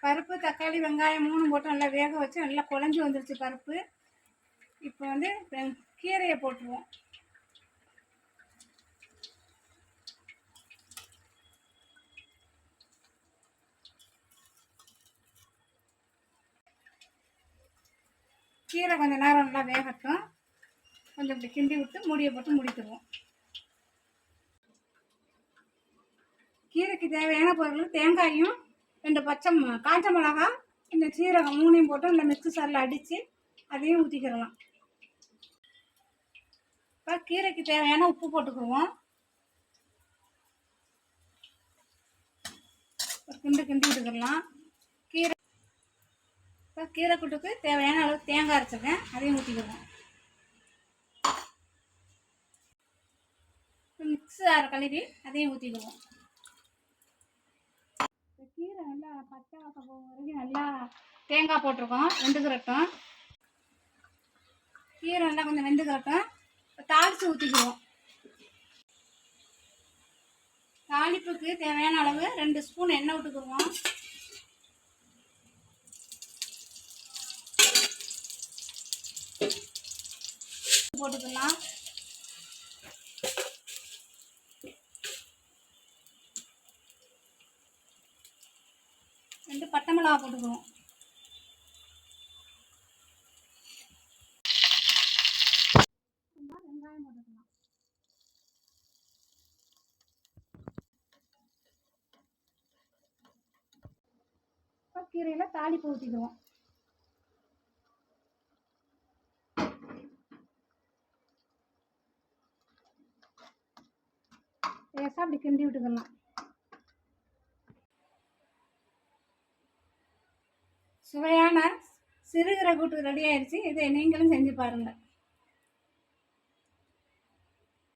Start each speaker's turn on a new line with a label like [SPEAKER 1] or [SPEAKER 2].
[SPEAKER 1] பருப்பு தக்காளி வெங்காயம் 3 போட்டு நல்லா வேக வச்சு நல்லா குழஞ்சி வந்துருச்சு பருப்பு. இப்போ வந்து கீரையை போட்டுருவோம். கீரை கொஞ்சம் நேரம் நல்லா வேகட்டும். கொஞ்சம் இப்படி கிண்டி விட்டு மூடியை போட்டு முடித்துருவோம். கீரைக்கு தேவையான பொருள் தேங்காயும் 2 பச்சை காஞ்ச மிளகா இந்த சீரகம் 3 போட்டு இந்த மிக்ஸி சாரில் அடித்து அதையும் ஊற்றிக்கிடலாம். இப்போ கீரைக்கு தேவையான உப்பு போட்டுக்குவோம். ஒரு கிண்டு விட்டுக்கிடலாம். இப்போ கீரை கூட்டுக்கு தேவையான அளவு தேங்காய் அரைச்சிருக்கேன், அதையும் ஊற்றிக்கிடுவோம். மிக்ஸி ஆற கழுவி அதையும் ஊற்றிக்குவோம். இப்போ கீரை நல்லா பச்சை வாசம் போகும் வரைக்கும் நல்லா தேங்காய் போட்டிருக்கோம், வெந்துக்கிறட்டும். கீரை நல்லா கொஞ்சம் வெந்துக்கிறட்டும். இப்போ தாளித்து ஊற்றிக்குவோம். தாளிப்புக்கு தேவையான அளவு 2 ஸ்பூன் எண்ணெய் விட்டுக்குவோம். போட்டுக்கலாம். 2 பட்டை மிளகா போட்டுக்குவோம். வெங்காயம் போட்டுக்கலாம். இப்போ கீரையில் தாளிப்பு ஊற்றிக்குவோம். லேசாக அப்படி கிண்டி விட்டுக்கலாம். சுவையான சிறுகீரை கூட்டு ரெடி ஆயிடுச்சு. இதை நீங்களும் செஞ்சு பாருங்கள்.